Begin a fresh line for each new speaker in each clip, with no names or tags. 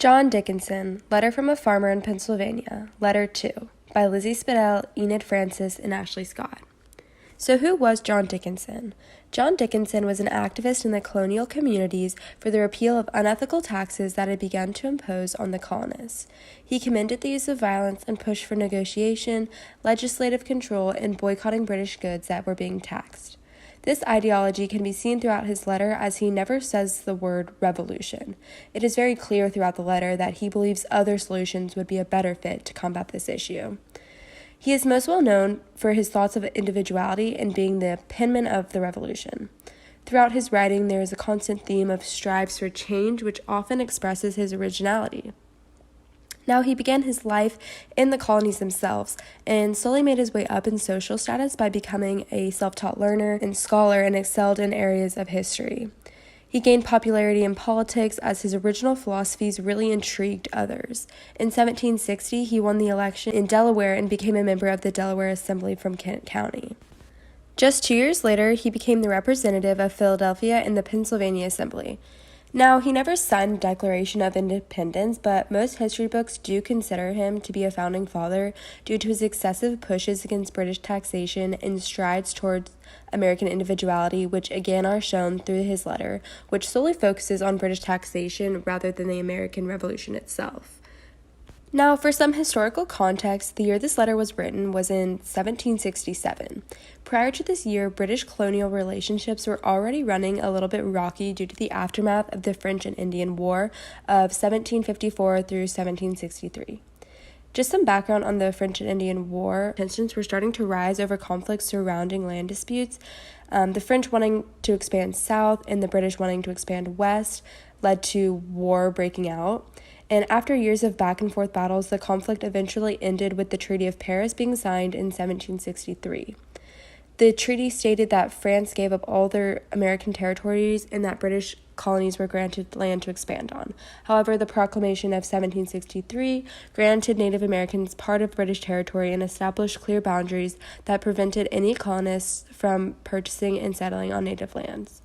John Dickinson, Letter from a Farmer in Pennsylvania, Letter 2, by Lizzie Spitell, Enid Francis, and Ashley Scott. So who was John Dickinson? John Dickinson was an activist in the colonial communities for the repeal of unethical taxes that had begun to impose on the colonists. He commended the use of violence and pushed for negotiation, legislative control, and boycotting British goods that were being taxed. This ideology can be seen throughout his letter as he never says the word revolution. It is very clear throughout the letter that he believes other solutions would be a better fit to combat this issue. He is most well known for his thoughts of individuality and being the penman of the revolution. Throughout his writing, there is a constant theme of strives for change, which often expresses his originality. Now, he began his life in the colonies themselves and slowly made his way up in social status by becoming a self-taught learner and scholar and excelled in areas of history. He gained popularity in politics as his original philosophies really intrigued others. In 1760, he won the election in Delaware and became a member of the Delaware Assembly from Kent County. Just 2 years later, he became the representative of Philadelphia in the Pennsylvania Assembly. Now, he never signed the Declaration of Independence, but most history books do consider him to be a founding father due to his excessive pushes against British taxation and strides towards American individuality, which again are shown through his letter, which solely focuses on British taxation rather than the American Revolution itself. Now, for some historical context, the year this letter was written was in 1767. Prior to this year, British colonial relationships were already running a little bit rocky due to the aftermath of the French and Indian War of 1754 through 1763. Just some background on the French and Indian War. Tensions were starting to rise over conflicts surrounding land disputes. The French wanting to expand south and the British wanting to expand west led to war breaking out. And after years of back and forth battles, the conflict eventually ended with the Treaty of Paris being signed in 1763. The treaty stated that France gave up all their American territories and that British colonies were granted land to expand on. However, the Proclamation of 1763 granted Native Americans part of British territory and established clear boundaries that prevented any colonists from purchasing and settling on native lands.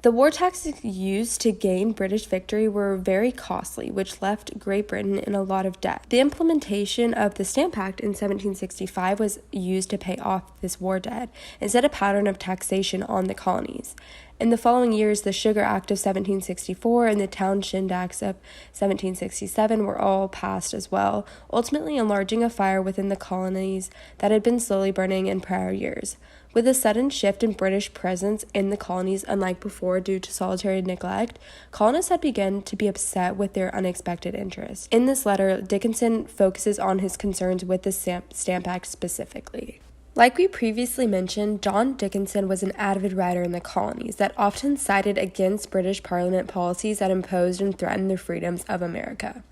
The war tactics used to gain British victory were very costly, which left Great Britain in a lot of debt. The implementation of the Stamp Act in 1765 was used to pay off this war debt and set a pattern of taxation on the colonies. In the following years, the Sugar Act of 1764 and the Townshend Acts of 1767 were all passed as well, ultimately enlarging a fire within the colonies that had been slowly burning in prior years. With a sudden shift in British presence in the colonies, unlike before due to solitary neglect, colonists had begun to be upset with their unexpected interest. In this letter, Dickinson focuses on his concerns with the Stamp Act specifically. Like we previously mentioned, John Dickinson was an avid writer in the colonies that often sided against British Parliament policies that imposed and threatened the freedoms of America.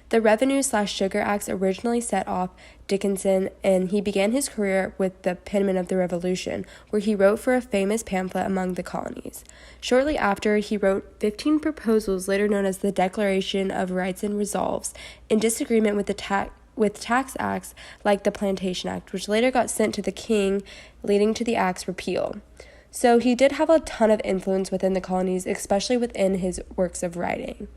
The Revenue/Sugar Acts originally set off Dickinson, and he began his career with the penman of the Revolution, where he wrote for a famous pamphlet among the colonies. Shortly after, he wrote 15 proposals, later known as the Declaration of Rights and Resolves, in disagreement with tax acts like the Plantation Act, which later got sent to the king, leading to the act's repeal. So he did have a ton of influence within the colonies, especially within his works of writing.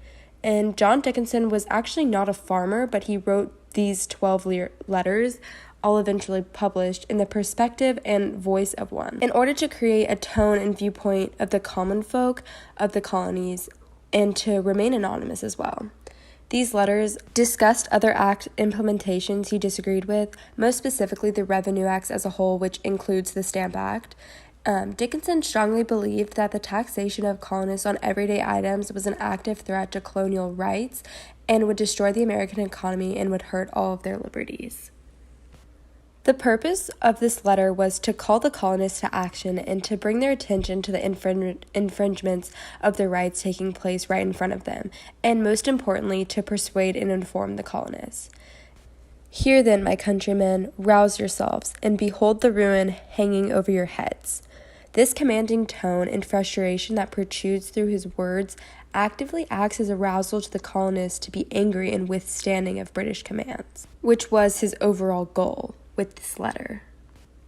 And John Dickinson was actually not a farmer, but he wrote these 12 letters, all eventually published, in the perspective and voice of one, in order to create a tone and viewpoint of the common folk of the colonies and to remain anonymous as well. These letters discussed other act implementations he disagreed with, most specifically the Revenue Acts as a whole, which includes the Stamp Act. Dickinson strongly believed that the taxation of colonists on everyday items was an active threat to colonial rights and would destroy the American economy and would hurt all of their liberties. The purpose of this letter was to call the colonists to action and to bring their attention to the infringements of their rights taking place right in front of them, and most importantly, to persuade and inform the colonists. Hear then, my countrymen, rouse yourselves, and behold the ruin hanging over your heads. This commanding tone and frustration that protrudes through his words actively acts as arousal to the colonists to be angry and withstanding of British commands, which was his overall goal with this letter.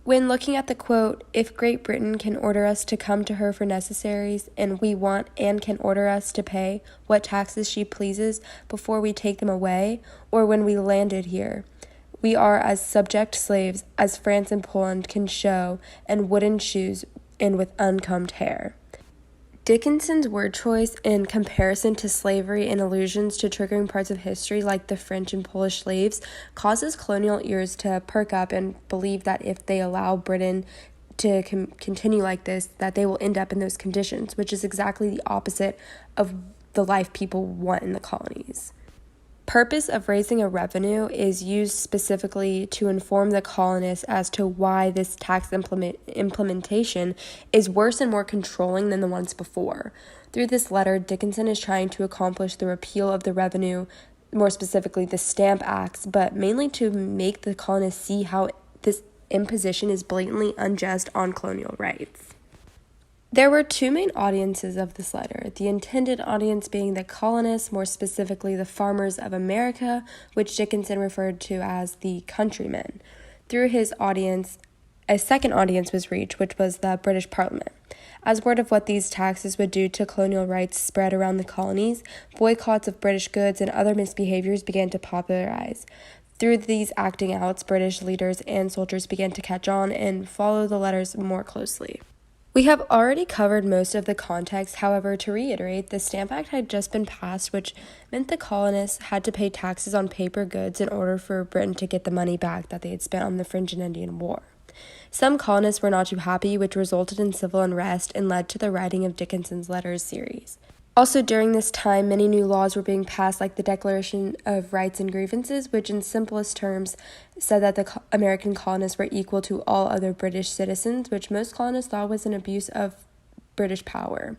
When looking at the quote, if Great Britain can order us to come to her for necessaries, and we want and can order us to pay what taxes she pleases before we take them away, or when we landed here, we are as subject slaves as France and Poland can show, and wooden shoes and with uncombed hair. Dickinson's word choice in comparison to slavery and allusions to triggering parts of history like the French and Polish slaves causes colonial ears to perk up and believe that if they allow Britain to continue like this, that they will end up in those conditions, which is exactly the opposite of the life people want in the colonies. Purpose of raising a revenue is used specifically to inform the colonists as to why this tax implementation is worse and more controlling than the ones before. Through this letter, Dickinson is trying to accomplish the repeal of the revenue, more specifically the Stamp Acts, but mainly to make the colonists see how this imposition is blatantly unjust on colonial rights. There were two main audiences of this letter, the intended audience being the colonists, more specifically the farmers of America, which Dickinson referred to as the countrymen. Through his audience, a second audience was reached, which was the British Parliament. As word of what these taxes would do to colonial rights spread around the colonies, boycotts of British goods and other misbehaviors began to popularize. Through these acting outs, British leaders and soldiers began to catch on and follow the letters more closely. We have already covered most of the context. However, to reiterate, the Stamp Act had just been passed, which meant the colonists had to pay taxes on paper goods in order for Britain to get the money back that they had spent on the French and Indian War. Some colonists were not too happy, which resulted in civil unrest and led to the writing of Dickinson's letters series. Also, during this time, many new laws were being passed, like the Declaration of Rights and Grievances, which in simplest terms said that the American colonists were equal to all other British citizens, which most colonists thought was an abuse of British power.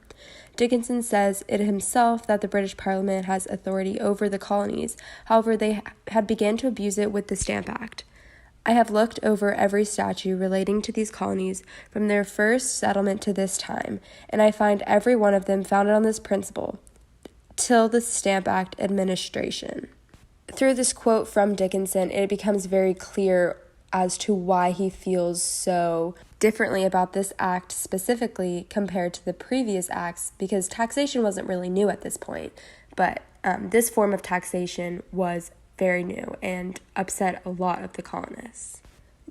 Dickinson says it himself that the British Parliament has authority over the colonies. However, they had begun to abuse it with the Stamp Act. I have looked over every statute relating to these colonies from their first settlement to this time, and I find every one of them founded on this principle, till the Stamp Act administration. Through this quote from Dickinson, it becomes very clear as to why he feels so differently about this act specifically compared to the previous acts, because taxation wasn't really new at this point, but this form of taxation was very new and upset a lot of the colonists.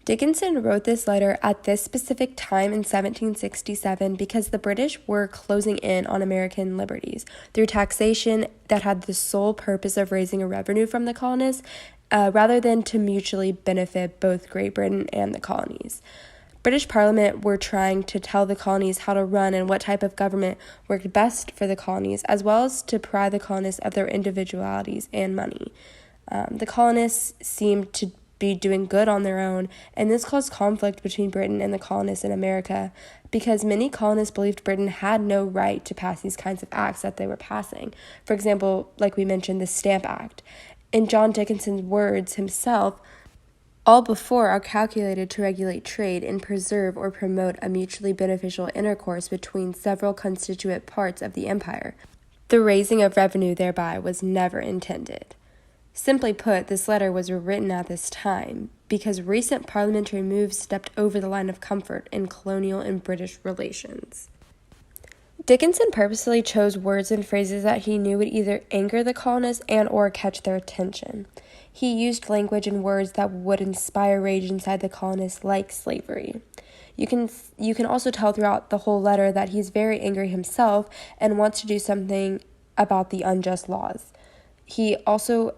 Dickinson wrote this letter at this specific time in 1767 because the British were closing in on American liberties through taxation that had the sole purpose of raising a revenue from the colonists rather than to mutually benefit both Great Britain and the colonies. British Parliament were trying to tell the colonies how to run and what type of government worked best for the colonies, as well as to deprive the colonists of their individualities and money. The colonists seemed to be doing good on their own, and this caused conflict between Britain and the colonists in America because many colonists believed Britain had no right to pass these kinds of acts that they were passing. For example, like we mentioned, the Stamp Act. In John Dickinson's words himself, all before are calculated to regulate trade and preserve or promote a mutually beneficial intercourse between several constituent parts of the empire. The raising of revenue thereby was never intended. Simply put, this letter was written at this time because recent parliamentary moves stepped over the line of comfort in colonial and British relations. Dickinson purposely chose words and phrases that he knew would either anger the colonists and or catch their attention. He used language and words that would inspire rage inside the colonists, like slavery. You can also tell throughout the whole letter that he's very angry himself and wants to do something about the unjust laws. He also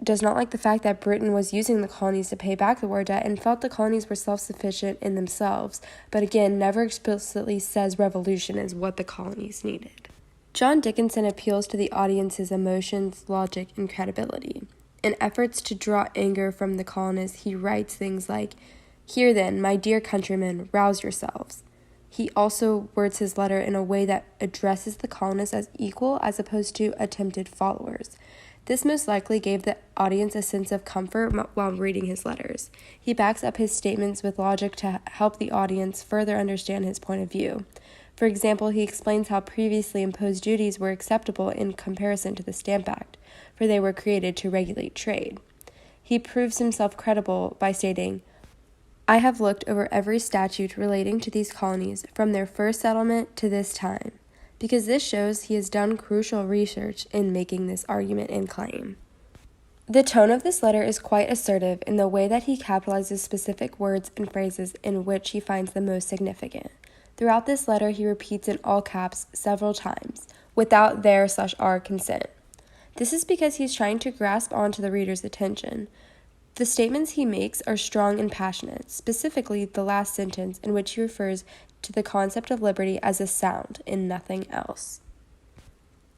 does not like the fact that Britain was using the colonies to pay back the war debt and felt the colonies were self-sufficient in themselves, but again, never explicitly says revolution is what the colonies needed. John Dickinson appeals to the audience's emotions, logic, and credibility. In efforts to draw anger from the colonists, he writes things like, "Here then, my dear countrymen, rouse yourselves." He also words his letter in a way that addresses the colonists as equal as opposed to attempted followers. This most likely gave the audience a sense of comfort while reading his letters. He backs up his statements with logic to help the audience further understand his point of view. For example, he explains how previously imposed duties were acceptable in comparison to the Stamp Act, for they were created to regulate trade. He proves himself credible by stating, I have looked over every statute relating to these colonies from their first settlement to this time, because this shows he has done crucial research in making this argument and claim. The tone of this letter is quite assertive in the way that he capitalizes specific words and phrases in which he finds the most significant. Throughout this letter, he repeats in all caps several times, without their/our consent. This is because he's trying to grasp onto the reader's attention. The statements he makes are strong and passionate, specifically the last sentence in which he refers to the concept of liberty as a sound and nothing else.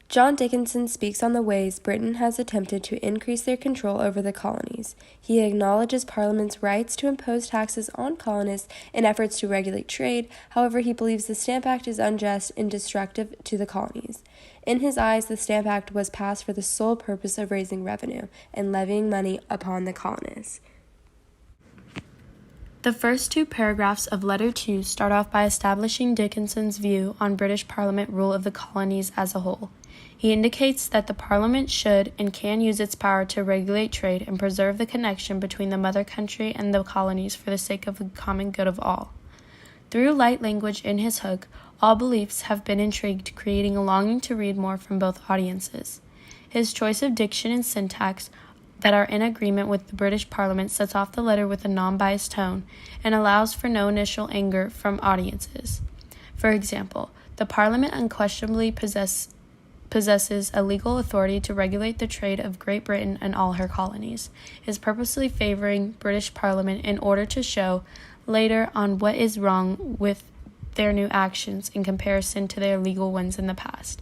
John Dickinson speaks on the ways Britain has attempted to increase their control over the colonies. He acknowledges Parliament's rights to impose taxes on colonists in efforts to regulate trade. However, he believes the Stamp Act is unjust and destructive to the colonies. In his eyes, the Stamp Act was passed for the sole purpose of raising revenue and levying money upon the colonists.
The first two paragraphs of Letter 2 start off by establishing Dickinson's view on British Parliament rule of the colonies as a whole. He indicates that the Parliament should and can use its power to regulate trade and preserve the connection between the mother country and the colonies for the sake of the common good of all. Through light language in his hook, all beliefs have been intrigued, creating a longing to read more from both audiences. His choice of diction and syntax that are in agreement with the British Parliament sets off the letter with a non-biased tone and allows for no initial anger from audiences. For example, the Parliament unquestionably possesses a legal authority to regulate the trade of Great Britain and all her colonies, is purposely favoring British Parliament in order to show later on what is wrong with their new actions in comparison to their legal ones in the past.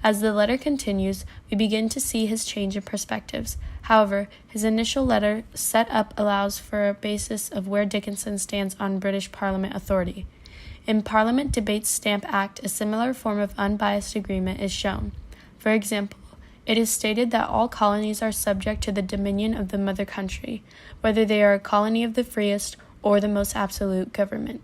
As the letter continues, we begin to see his change in perspectives. However, his initial letter set-up allows for a basis of where Dickinson stands on British Parliament authority. In Parliament Debates Stamp Act, a similar form of unbiased agreement is shown. For example, it is stated that all colonies are subject to the dominion of the mother country, whether they are a colony of the freest or the most absolute government.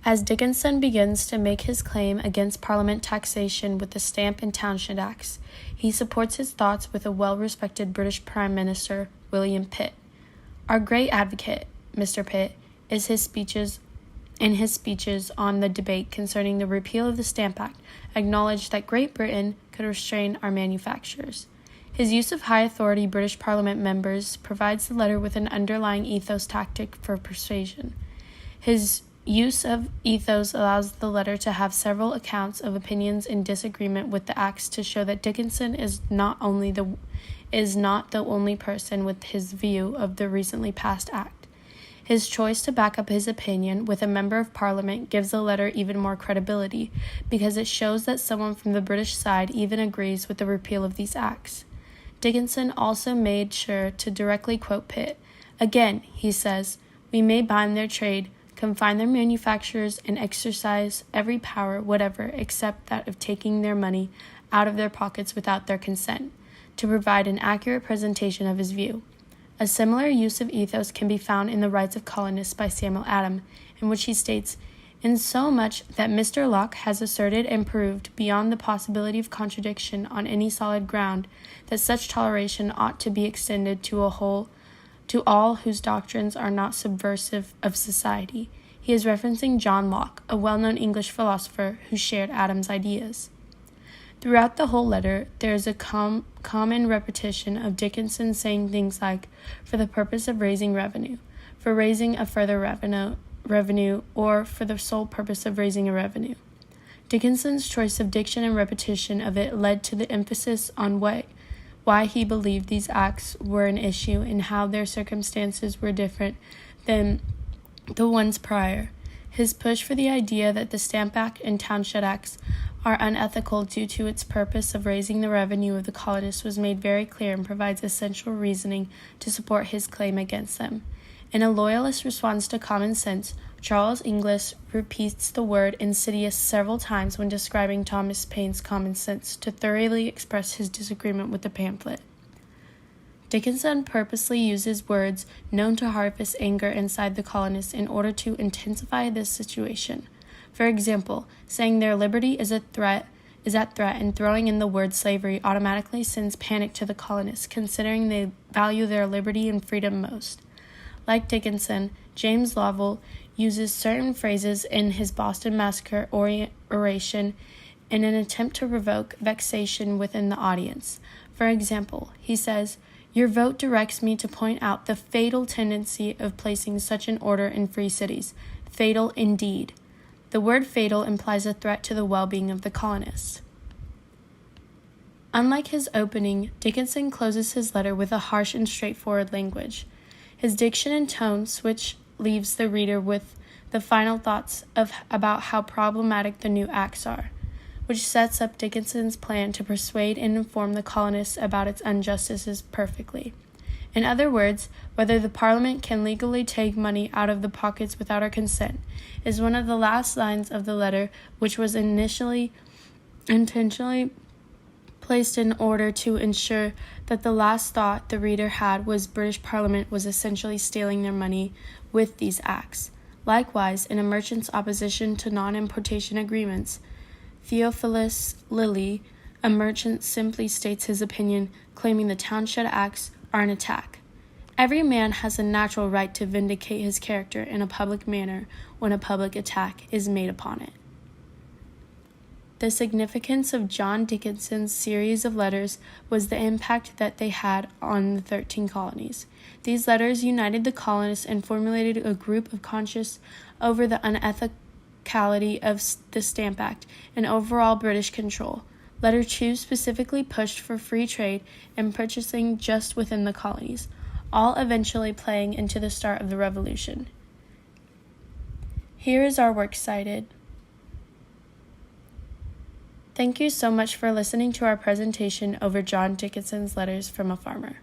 As Dickinson begins to make his claim against Parliament taxation with the Stamp and Townshend Acts, he supports his thoughts with a well-respected British Prime Minister, William Pitt. Our great advocate, Mr. Pitt, in his speeches on the debate concerning the repeal of the Stamp Act, acknowledged that Great Britain could restrain our manufactures. His use of high authority British Parliament members provides the letter with an underlying ethos tactic for persuasion. His use of ethos allows the letter to have several accounts of opinions in disagreement with the acts to show that Dickinson is not the only person with his view of the recently passed act. His choice to back up his opinion with a member of Parliament gives the letter even more credibility, because it shows that someone from the British side even agrees with the repeal of these acts. Dickinson also made sure to directly quote Pitt. Again, he says, "We may bind their trade, confine their manufactures, and exercise every power whatever except that of taking their money out of their pockets without their consent," to provide an accurate presentation of his view. A similar use of ethos can be found in The Rights of Colonists by Samuel Adams, in which he states, "In so much that Mr. Locke has asserted and proved, beyond the possibility of contradiction on any solid ground, that such toleration ought to be extended to all whose doctrines are not subversive of society." He is referencing John Locke, a well-known English philosopher who shared Adams' ideas. Throughout the whole letter, there is a common repetition of Dickinson saying things like, "for the purpose of raising revenue," "for raising a further revenue," or "for the sole purpose of raising a revenue." Dickinson's choice of diction and repetition of it led to the emphasis on why he believed these acts were an issue and how their circumstances were different than the ones prior. His push for the idea that the Stamp Act and Townshend Acts are unethical due to its purpose of raising the revenue of the colonists was made very clear and provides essential reasoning to support his claim against them. In a loyalist response to common sense, Charles Inglis repeats the word insidious several times when describing Thomas Paine's common sense to thoroughly express his disagreement with the pamphlet. Dickinson purposely uses words known to harvest anger inside the colonists in order to intensify this situation. For example, saying their liberty is at threat, and throwing in the word slavery automatically sends panic to the colonists, considering they value their liberty and freedom most. Like Dickinson, James Lovell uses certain phrases in his Boston Massacre oration in an attempt to provoke vexation within the audience. For example, he says, "Your vote directs me to point out the fatal tendency of placing such an order in free cities. Fatal indeed." The word fatal implies a threat to the well-being of the colonists. Unlike his opening, Dickinson closes his letter with a harsh and straightforward language. His diction and tone switch leaves the reader with the final thoughts about how problematic the new acts are, which sets up Dickinson's plan to persuade and inform the colonists about its injustices perfectly. In other words, whether the Parliament can legally take money out of the pockets without our consent is one of the last lines of the letter, which was initially intentionally placed in order to ensure that the last thought the reader had was British Parliament was essentially stealing their money with these acts. Likewise, in a merchant's opposition to non-importation agreements, Theophilus Lilly, a merchant, simply states his opinion, claiming the Townshend Acts are an attack. Every man has a natural right to vindicate his character in a public manner when a public attack is made upon it. The significance of John Dickinson's series of letters was the impact that they had on the 13 colonies. These letters united the colonists and formulated a group of conscience over the unethicality of the Stamp Act and overall British control. Letter 2 specifically pushed for free trade and purchasing just within the colonies, all eventually playing into the start of the Revolution. Here is our works cited. Thank you so much for listening to our presentation over John Dickinson's Letters from a Farmer.